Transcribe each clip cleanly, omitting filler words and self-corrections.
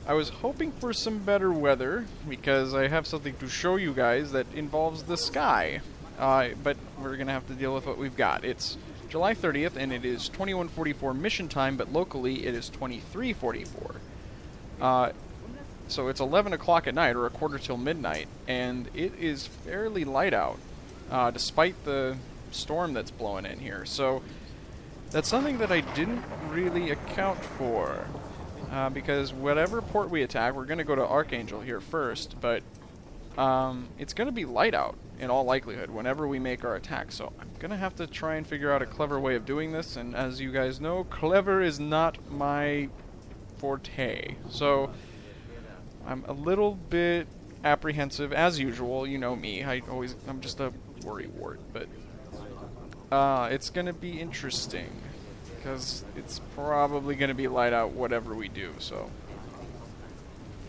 I was hoping for some better weather, because I have something to show you guys that involves the sky. But we're going to have to deal with what we've got. It's July 30th, and it is 21:44 mission time, but locally it is 23:44. So it's 11 o'clock at night, or a quarter till midnight, and it is fairly light out, despite the storm that's blowing in here. So that's something that I didn't really account for, because whatever port we attack, we're going to go to Archangel here first, but it's going to be light out in all likelihood whenever we make our attack. So I'm going to have to try and figure out a clever way of doing this, and as you guys know, clever is not my forte. So I'm a little bit apprehensive, as usual. You know me. I'm just a worrywart, but it's going to be interesting, because it's probably going to be light out whatever we do, so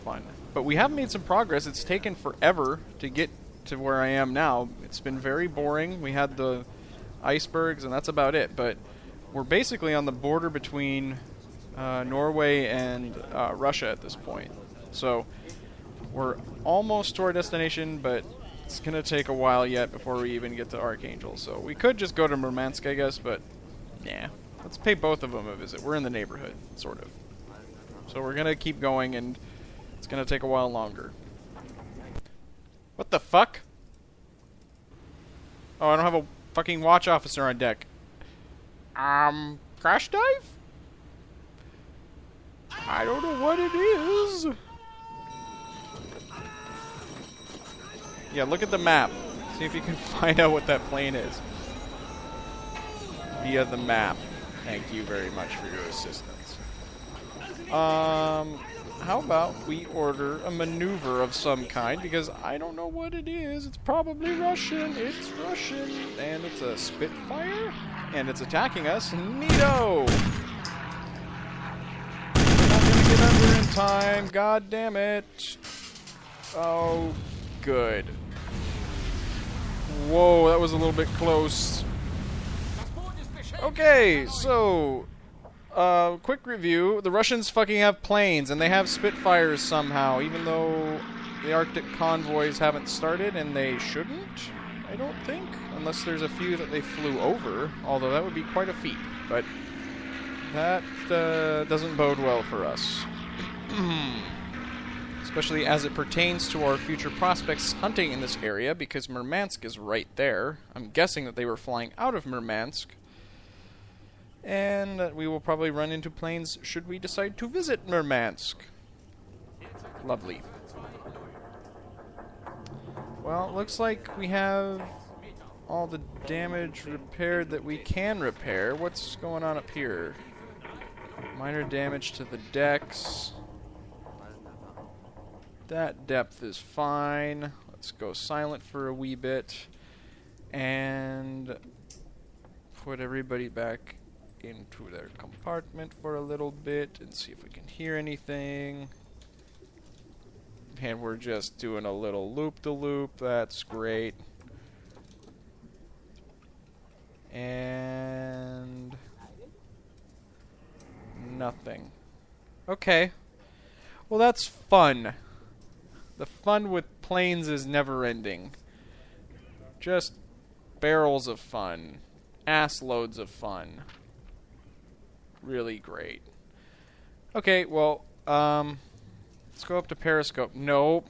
fun. But we have made some progress. It's taken forever to get to where I am now. It's been very boring. We had the icebergs, and that's about it, but we're basically on the border between Norway and Russia at this point. So we're almost to our destination, but it's going to take a while yet before we even get to Archangel. So we could just go to Murmansk, I guess, but yeah. Let's pay both of them a visit. We're in the neighborhood, sort of. So we're going to keep going, and it's going to take a while longer. What the fuck? Oh, I don't have a fucking watch officer on deck. Crash dive? I don't know what it is. Yeah, look at the map. See if you can find out what that plane is. Via the map. Thank you very much for your assistance. How about we order a maneuver of some kind, because I don't know what it is. It's probably Russian. It's Russian. And it's a Spitfire. And it's attacking us. Neato! We're not going to get under in time. God damn it. Oh, good. Whoa, that was a little bit close. Okay, so quick review. The Russians fucking have planes, and they have Spitfires somehow, even though the Arctic convoys haven't started, and they shouldn't, I don't think, unless there's a few that they flew over, although that would be quite a feat, but that doesn't bode well for us. Especially as it pertains to our future prospects hunting in this area, because Murmansk is right there. I'm guessing that they were flying out of Murmansk, and we will probably run into planes should we decide to visit Murmansk. Lovely. Well, it looks like we have all the damage repaired that we can repair. What's going on up here? Minor damage to the decks. That depth is fine. Let's go silent for a wee bit and put everybody back into their compartment for a little bit and see if we can hear anything. And we're just doing a little loop-de-loop. That's great. And nothing. Okay. Well, that's fun. The fun with planes is never ending. Just barrels of fun. Ass loads of fun. Really great. Okay, well, let's go up to Periscope. Nope.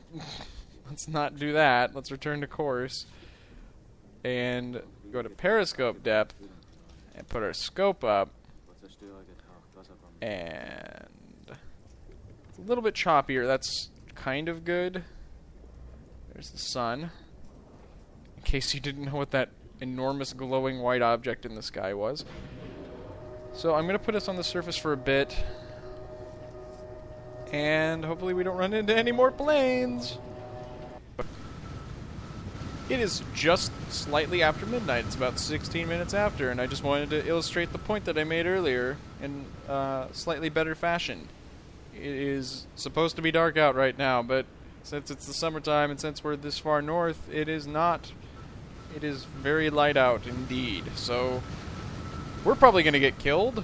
Let's not do that. Let's return to course. And go to Periscope depth and put our scope up. And it's a little bit choppier. That's kind of good. There's the sun. In case you didn't know what that enormous glowing white object in the sky was. So I'm going to put us on the surface for a bit. And hopefully we don't run into any more planes. It is just slightly after midnight. It's about 16 minutes after, and I just wanted to illustrate the point that I made earlier in slightly better fashion. It is supposed to be dark out right now, but since it's the summertime and since we're this far north, it is not. It is very light out indeed. So we're probably going to get killed.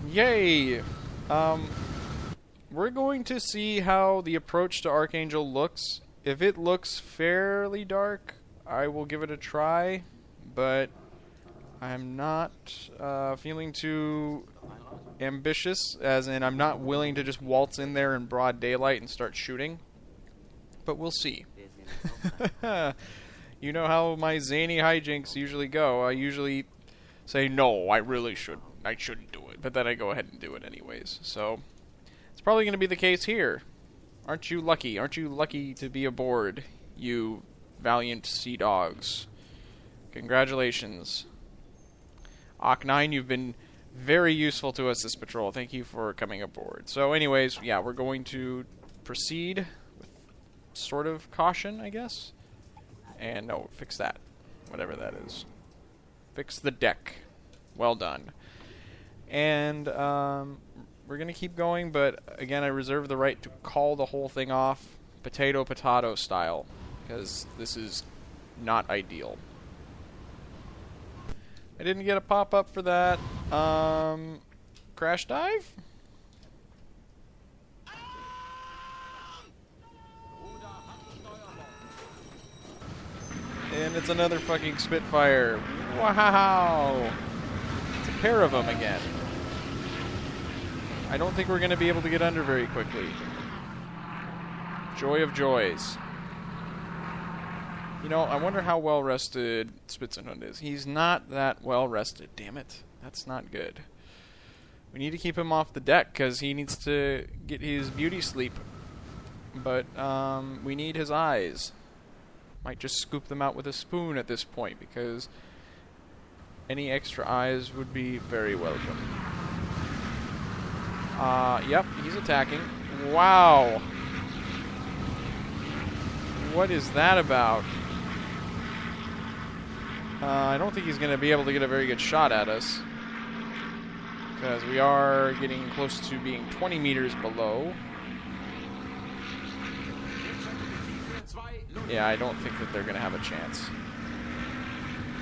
Yay! we're going to see how the approach to Archangel looks. If it looks fairly dark, I will give it a try, but I'm not feeling too ambitious, as in I'm not willing to just waltz in there in broad daylight and start shooting. But we'll see. You know how my zany hijinks usually go. I usually say, no, I shouldn't do it. But then I go ahead and do it anyways. So, it's probably going to be the case here. Aren't you lucky? Aren't you lucky to be aboard, you valiant sea dogs? Congratulations. Oc9, you've been very useful to us this patrol. Thank you for coming aboard. So anyways, yeah, we're going to proceed with sort of caution, I guess. And no, fix that. Whatever that is. Fix the deck. Well done. And we're going to keep going, but again, I reserve the right to call the whole thing off potato style, because this is not ideal. I didn't get a pop-up for that. Crash dive? And it's another fucking Spitfire. Wow! It's a pair of them again. I don't think we're going to be able to get under very quickly. Joy of joys. You know, I wonder how well-rested Spitzenhund is. He's not that well-rested. Damn it. That's not good. We need to keep him off the deck, because he needs to get his beauty sleep. But, we need his eyes. Might just scoop them out with a spoon at this point, because any extra eyes would be very welcome. Yep, he's attacking. Wow. What is that about? I don't think he's going to be able to get a very good shot at us, because we are getting close to being 20 meters below. Yeah, I don't think that they're going to have a chance.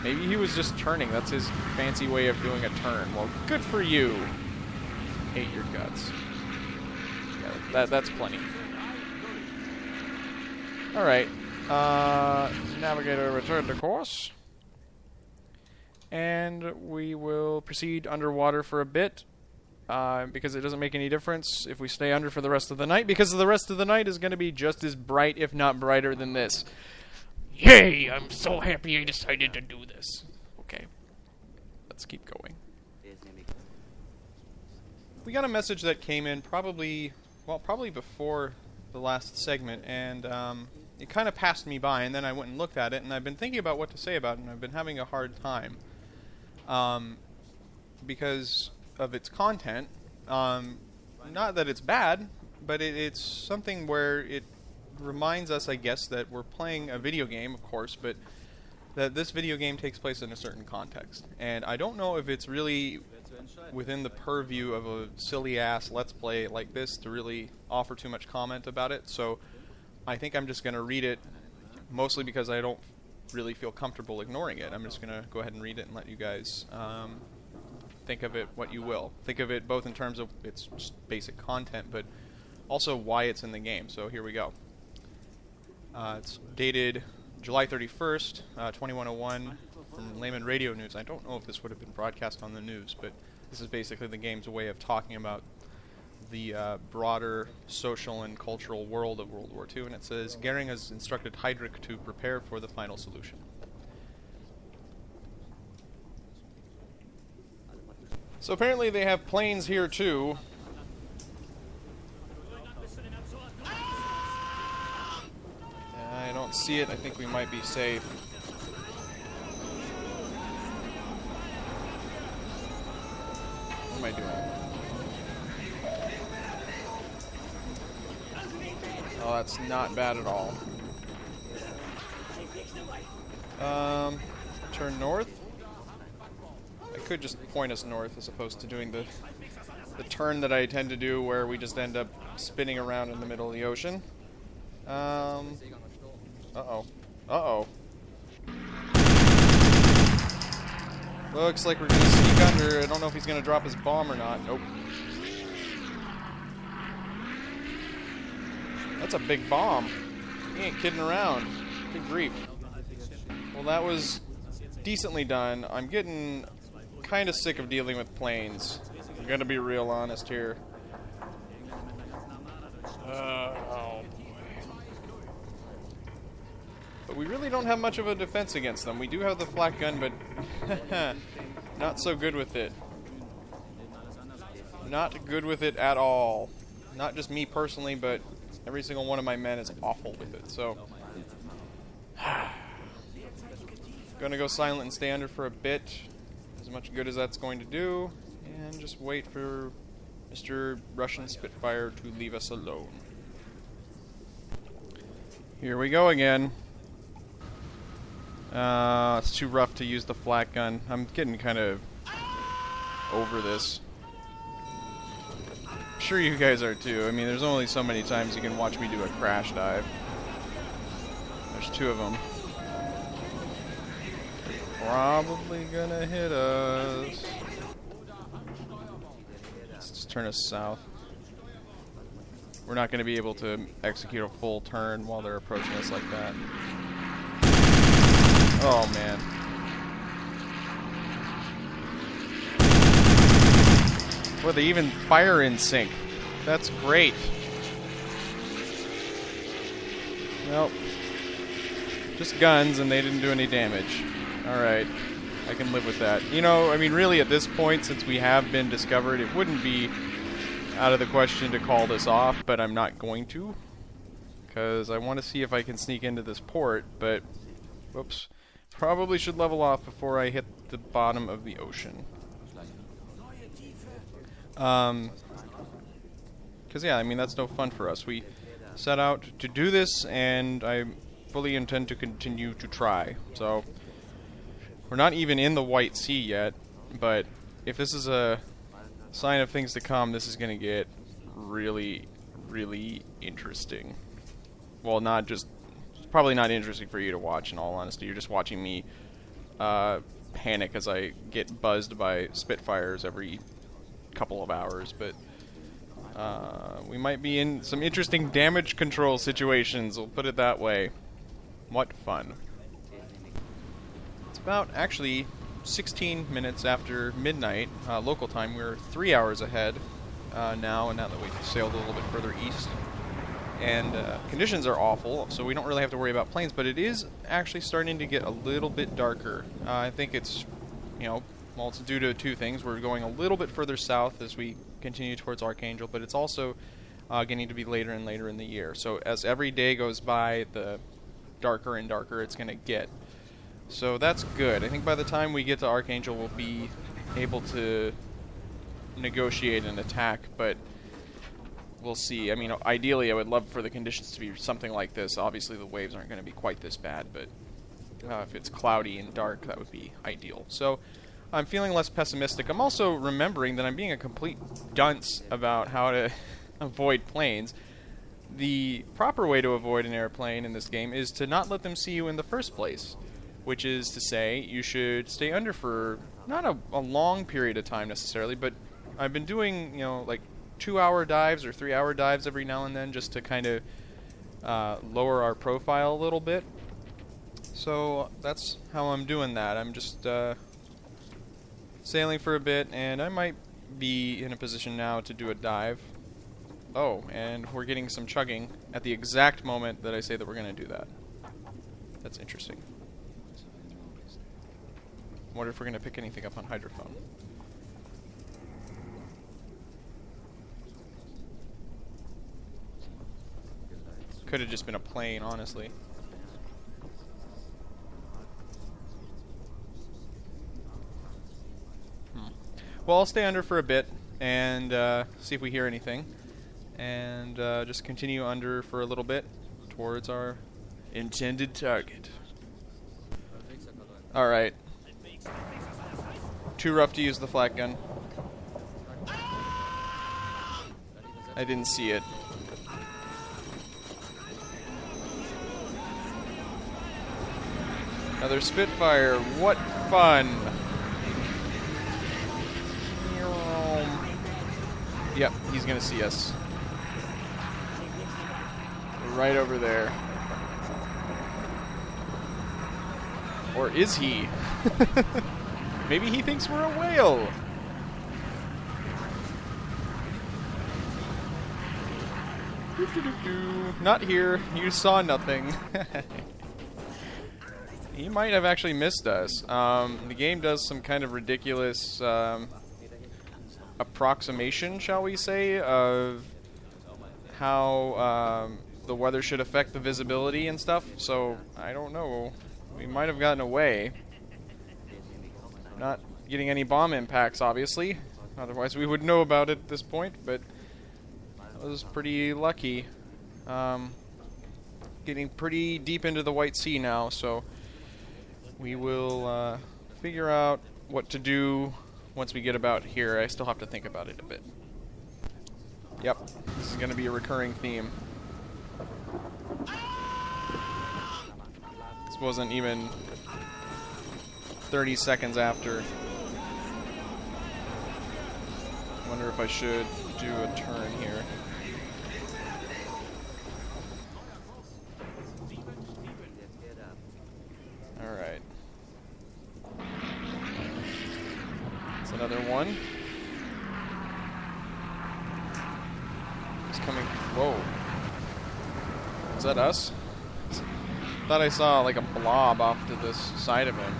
Maybe he was just turning. That's his fancy way of doing a turn. Well, good for you. Hate your guts. Yeah, that's plenty. Alright. Navigator, return to course. And we will proceed underwater for a bit. Because it doesn't make any difference if we stay under for the rest of the night, because the rest of the night is going to be just as bright, if not brighter, than this. Yay! I'm so happy I decided to do this. Okay. Let's keep going. We got a message that came in probably before the last segment, and it kind of passed me by, and then I went and looked at it, and I've been thinking about what to say about it, and I've been having a hard time. Because of its content. Not that it's bad, but it's something where it reminds us, I guess, that we're playing a video game, of course, but that this video game takes place in a certain context. And I don't know if it's really within the purview of a silly-ass Let's Play like this to really offer too much comment about it, so I think I'm just going to read it, mostly because I don't really feel comfortable ignoring it. I'm just going to go ahead and read it and let you guys think of it what you will. Think of it both in terms of its basic content, but also why it's in the game. So here we go. It's dated July 31st, 2101, from Layman Radio News. I don't know if this would have been broadcast on the news, but this is basically the game's way of talking about the broader social and cultural world of World War II. And it says, Goering has instructed Heydrich to prepare for the final solution. So apparently they have planes here too. I don't see it. I think we might be safe. What am I doing? Oh, that's not bad at all. Turn north? I could just point us north as opposed to doing the turn that I tend to do where we just end up spinning around in the middle of the ocean. Uh-oh. Uh-oh. Looks like we're going to sneak under. I don't know if he's going to drop his bomb or not. Nope. That's a big bomb. He ain't kidding around. Good grief. Well, that was decently done. I'm getting kind of sick of dealing with planes. I'm gonna be real honest here. Oh boy. But we really don't have much of a defense against them. We do have the flak gun, but not so good with it. Not good with it at all. Not just me personally, but every single one of my men is awful with it. So, gonna go silent and stay under for a bit, as much good as that's going to do, and just wait for Mr. Russian Spitfire to leave us alone. Here we go again. It's too rough to use the flak gun. I'm getting kind of over this. I'm sure you guys are too. I mean, there's only so many times you can watch me do a crash dive. There's 2 of them. Probably gonna hit us. Let's just turn us south. We're not gonna be able to execute a full turn while they're approaching us like that. Oh man. Well, they even fire in sync. That's great. Nope. Just guns, and they didn't do any damage. Alright. I can live with that. You know, I mean, really, at this point, since we have been discovered, it wouldn't be out of the question to call this off, but I'm not going to. Because I want to see if I can sneak into this port, but... Whoops. Probably should level off before I hit the bottom of the ocean. Because, yeah, I mean, that's no fun for us. We set out to do this, and I fully intend to continue to try. So, we're not even in the White Sea yet, but if this is a sign of things to come, this is going to get really, really interesting. Well, not just... Probably not interesting for you to watch, in all honesty. You're just watching me panic as I get buzzed by Spitfires every couple of hours, but we might be in some interesting damage control situations, we'll put it that way. What fun. It's about, actually, 16 minutes after midnight, local time. We're 3 hours ahead now, and now that we've sailed a little bit further east. And conditions are awful, so we don't really have to worry about planes, but it is actually starting to get a little bit darker. I think it's, you know, well, it's due to 2 things. We're going a little bit further south as we continue towards Archangel, but it's also getting to be later and later in the year. So as every day goes by, the darker and darker it's going to get. So that's good. I think by the time we get to Archangel, we'll be able to negotiate an attack, but we'll see. I mean, ideally, I would love for the conditions to be something like this. Obviously, the waves aren't going to be quite this bad, but if it's cloudy and dark, that would be ideal. So I'm feeling less pessimistic. I'm also remembering that I'm being a complete dunce about how to avoid planes. The proper way to avoid an airplane in this game is to not let them see you in the first place, which is to say you should stay under for not a long period of time necessarily, but I've been doing, you know, like 2-hour dives or 3-hour dives every now and then just to kind of lower our profile a little bit. So that's how I'm doing that. I'm just sailing for a bit, and I might be in a position now to do a dive. Oh, and we're getting some chugging at the exact moment that I say that we're going to do that. That's interesting. I wonder if we're going to pick anything up on hydrophone. Could have just been a plane, honestly. Well, I'll stay under for a bit and see if we hear anything. And just continue under for a little bit towards our intended target. Alright. Too rough to use the flak gun. I didn't see it. Another Spitfire. What fun! Yep, he's gonna see us. right over there. Or is he? Maybe he thinks we're a whale. Not here. You saw nothing. He might have actually missed us. The game does some kind of ridiculous approximation, shall we say, of how the weather should affect the visibility and stuff. So, I don't know. We might have gotten away. Not getting any bomb impacts, obviously. Otherwise, we would know about it at this point, but I was pretty lucky. Getting pretty deep into the White Sea now, so we will figure out what to do once we get about here. I still have to think about it a bit. Yep, this is going to be a recurring theme. This wasn't even 30 seconds after. Wonder if I should do a turn here. Alright. That's another one. He's coming. Whoa. Is that us? Thought I saw like a blob off to this side of him.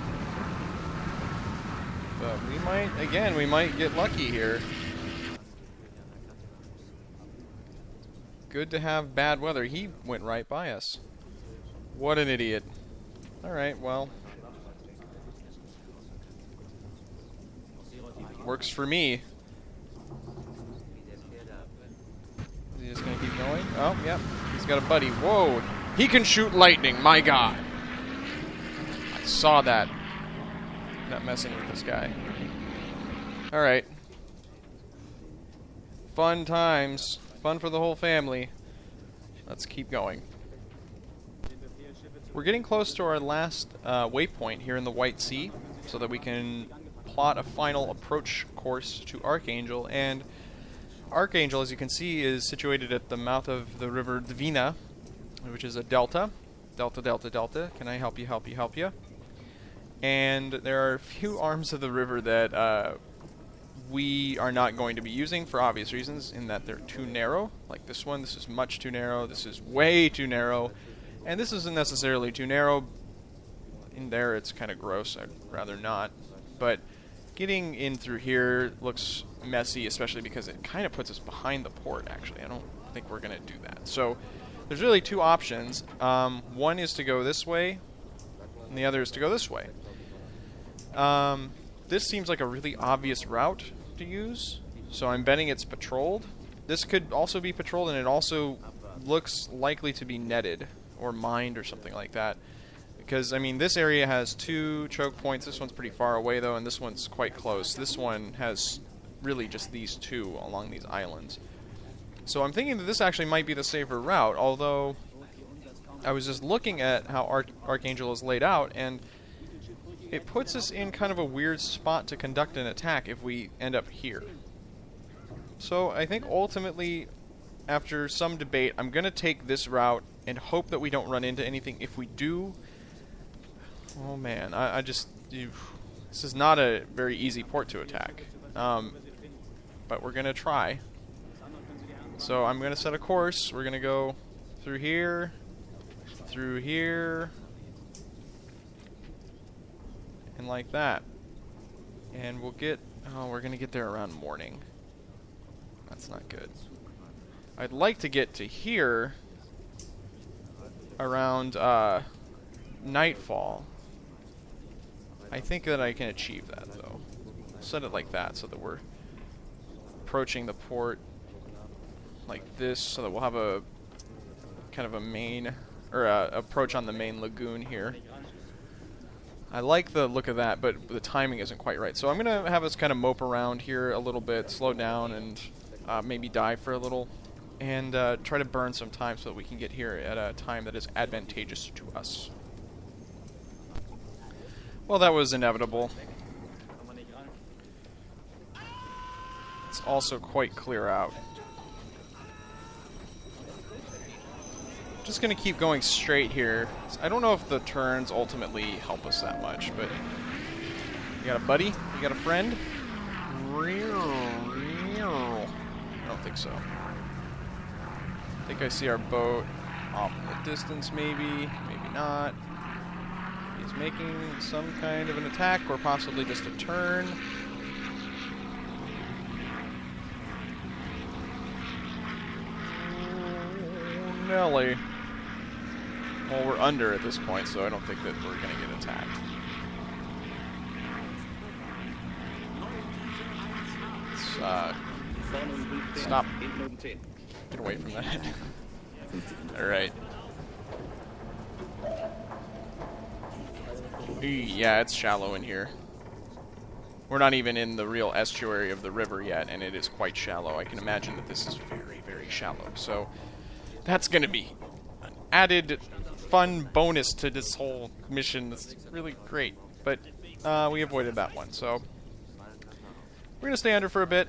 But we might, again, we might get lucky here. Good to have bad weather. He went right by us. What an idiot. Alright, well. Works for me. Is he just gonna keep going? Oh, yep. He's got a buddy. Whoa! He can shoot lightning, my god! I saw that. Not messing with this guy. Alright. Fun times. Fun for the whole family. Let's keep going. We're getting close to our last waypoint here in the White Sea, so that we can plot a final approach course to Archangel. And Archangel, as you can see, is situated at the mouth of the river Dvina, which is a delta. Delta, delta, delta. Can I help you, help you, help you? And there are a few arms of the river that we are not going to be using for obvious reasons, in that they're too narrow. Like this one, this is much too narrow, this is way too narrow, and this isn't necessarily too narrow. In there it's kind of gross, I'd rather not. But getting in through here looks messy, especially because it kind of puts us behind the port, actually. I don't think we're going to do that. So there's really two options. One is to go this way, and the other is to go this way. This seems like a really obvious route to use, so I'm betting it's patrolled. This could also be patrolled, and it also looks likely to be netted or mined or something like that. Because, I mean, this area has two choke points. This one's pretty far away, though, and this one's quite close. This one has really just these two along these islands. So I'm thinking that this actually might be the safer route, although I was just looking at how Archangel is laid out, and it puts us in kind of a weird spot to conduct an attack if we end up here. So I think ultimately, after some debate, I'm going to take this route and hope that we don't run into anything. If we do, oh man, this is not a very easy port to attack. But we're going to try. So I'm going to set a course. We're going to go through here, and like that. And we'll get, we're going to get there around morning. That's not good. I'd like to get to here around nightfall. I think that I can achieve that, though. Set it like that so that we're approaching the port like this, so that we'll have a kind of a main, or approach on the main lagoon here. I like the look of that, but the timing isn't quite right. So I'm going to have us kind of mope around here a little bit, slow down, and maybe dive for a little, and try to burn some time so that we can get here at a time that is advantageous to us. Well, that was inevitable. It's also quite clear out. Just gonna keep going straight here. I don't know if the turns ultimately help us that much, but you got a buddy? You got a friend? I don't think so. I think I see our boat off in the distance, maybe. Maybe not. He's making some kind of an attack, or possibly just a turn. Oh, Nelly. Well, we're under at this point, so I don't think that we're going to get attacked. Let's stop. Get away from that. Alright. Yeah, it's shallow in here. We're not even in the real estuary of the river yet, and it is quite shallow. I can imagine that this is very, very shallow. So that's going to be an added fun bonus to this whole mission. That's really great. But we avoided that one, so we're going to stay under for a bit.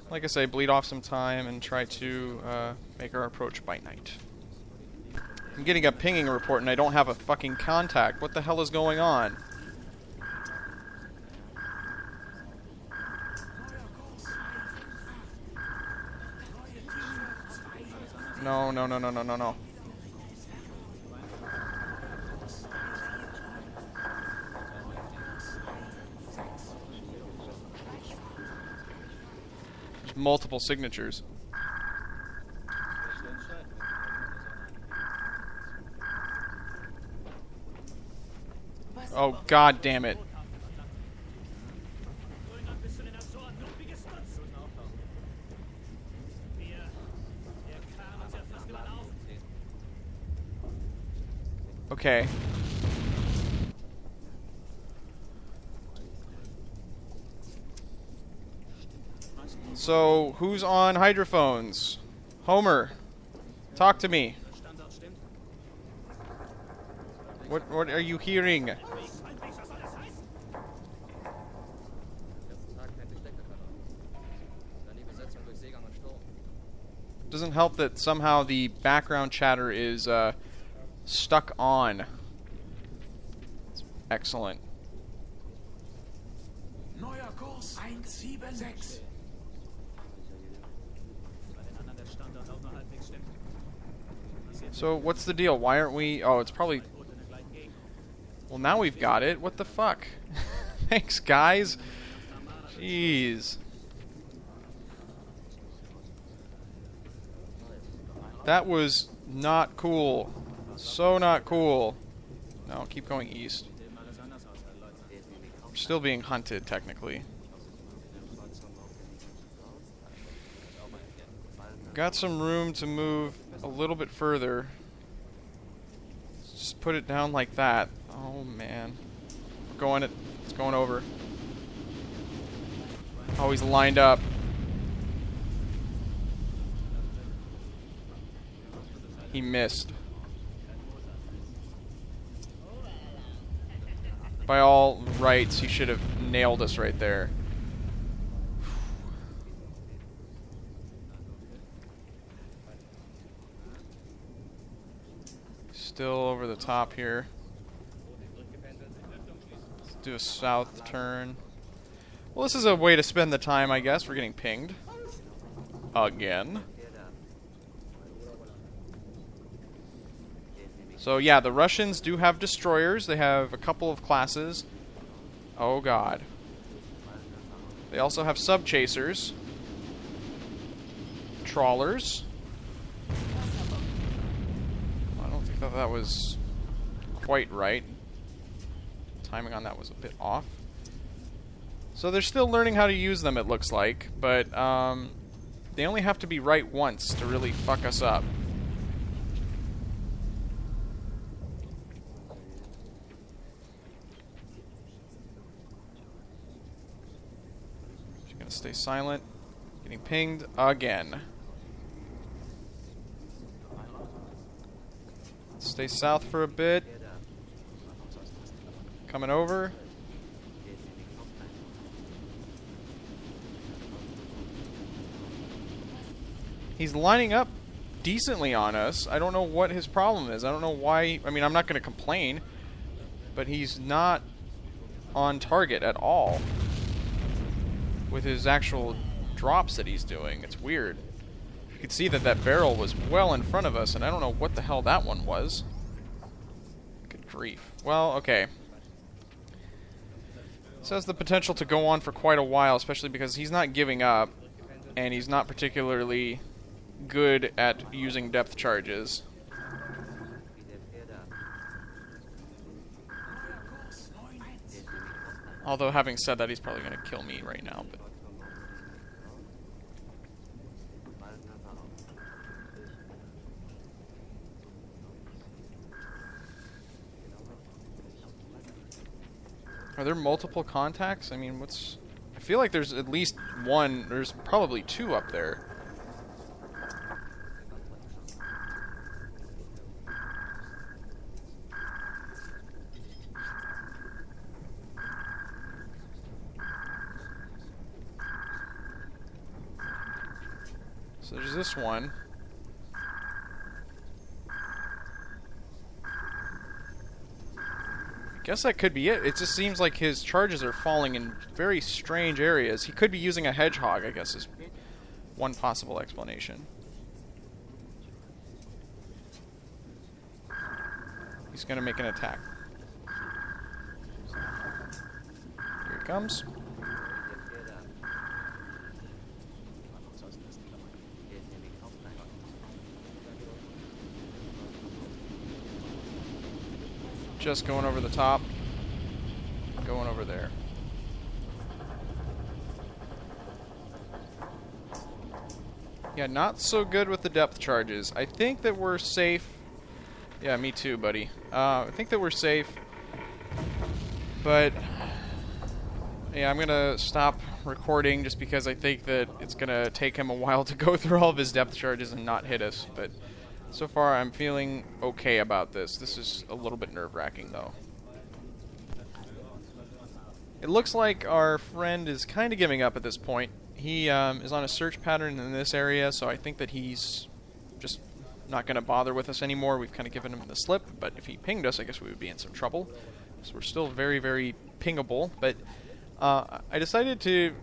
Like I say, bleed off some time and try to make our approach by night. I'm getting a pinging report and I don't have a fucking contact. What the hell is going on? No, no, no, no, no, no, no. There's multiple signatures. Oh, god damn it. Okay. So, who's on hydrophones? Homer, talk to me. What are you hearing? Doesn't help that somehow the background chatter is stuck on. It's excellent. Neuer Kurs 176. So what's the deal? Why aren't we... Oh, it's probably... Well, now we've got it. What the fuck? Thanks, guys. Jeez. That was not cool. So not cool. No, keep going east. We're still being hunted, technically. Got some room to move a little bit further. Just put it down like that. Oh, man. It's going over. Oh, he's lined up. He missed. By all rights, he should have nailed us right there. Still over the top here. Let's do a south turn. Well, this is a way to spend the time, I guess. We're getting pinged. Again. So yeah, the Russians do have destroyers. They have a couple of classes. Oh god. They also have sub-chasers. Trawlers. I don't think that was quite right. Timing on that was a bit off. So they're still learning how to use them, it looks like. But they only have to be right once to really fuck us up. Stay silent. Getting pinged again. Stay south for a bit. Coming over. He's lining up decently on us. I don't know what his problem is. I don't know why. I mean, I'm not going to complain, but he's not on target at all with his actual drops that he's doing. It's weird. You could see that that barrel was well in front of us, and I don't know what the hell that one was. Good grief. Well, okay. This has the potential to go on for quite a while, especially because he's not giving up, and he's not particularly good at using depth charges. Although, having said that, he's probably going to kill me right now. But are there multiple contacts? I mean, what's... I feel like there's at least one. There's probably two up there. So there's this one. I guess that could be it. It just seems like his charges are falling in very strange areas. He could be using a hedgehog, I guess, is one possible explanation. He's going to make an attack. Here he comes. Just going over the top, going over there. Yeah, not so good with the depth charges. I think that we're safe. Yeah, me too, buddy. I think that we're safe. But, yeah, I'm going to stop recording just because I think that it's going to take him a while to go through all of his depth charges and not hit us. But so far, I'm feeling okay about this. This is a little bit nerve-wracking, though. It looks like our friend is kind of giving up at this point. He is on a search pattern in this area, so I think that he's just not going to bother with us anymore. We've kind of given him the slip, but if he pinged us, I guess we would be in some trouble. So we're still very, very pingable, but I decided to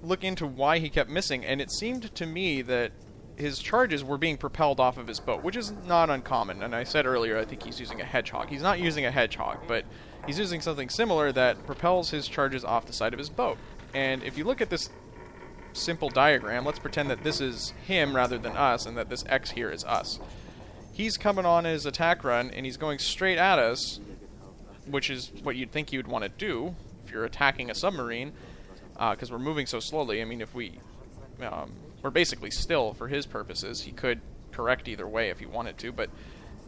look into why he kept missing, and it seemed to me that his charges were being propelled off of his boat, which is not uncommon. And I said earlier, I think he's using a hedgehog. He's not using a hedgehog, but he's using something similar that propels his charges off the side of his boat. And if you look at this simple diagram, let's pretend that this is him rather than us, and that this X here is us. He's coming on his attack run, and he's going straight at us, which is what you'd think you'd want to do if you're attacking a submarine, because we're moving so slowly. I mean, if we're basically still for his purposes. He could correct either way if he wanted to, but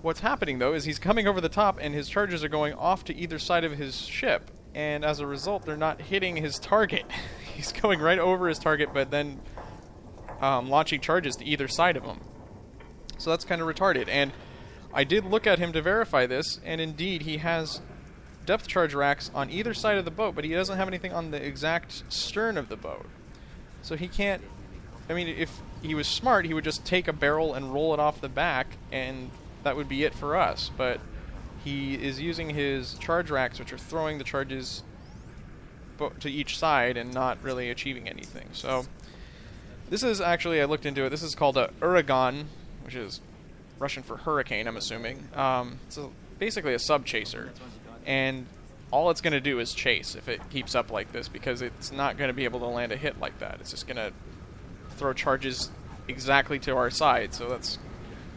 what's happening, though, is he's coming over the top, and his charges are going off to either side of his ship, and as a result, they're not hitting his target. He's going right over his target, but then launching charges to either side of him. So that's kind of retarded, and I did look at him to verify this, and indeed, he has depth charge racks on either side of the boat, but he doesn't have anything on the exact stern of the boat. So he can't... I mean, if he was smart, he would just take a barrel and roll it off the back, and that would be it for us. But he is using his charge racks, which are throwing the charges to each side and not really achieving anything. So this is actually, I looked into it, this is called a Uragan, which is Russian for hurricane, I'm assuming. It's basically a sub-chaser. And all it's going to do is chase if it keeps up like this, because it's not going to be able to land a hit like that. It's just going to throw charges exactly to our side, so that's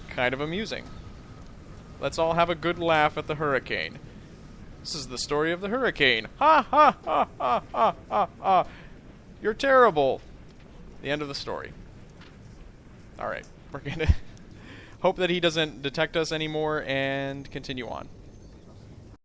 kind of amusing. Let's all have a good laugh at the hurricane. This is the story of the hurricane. Ha ha ha ha ha ha ha. You're terrible. The end of the story. Alright, we're gonna hope that he doesn't detect us anymore and continue on.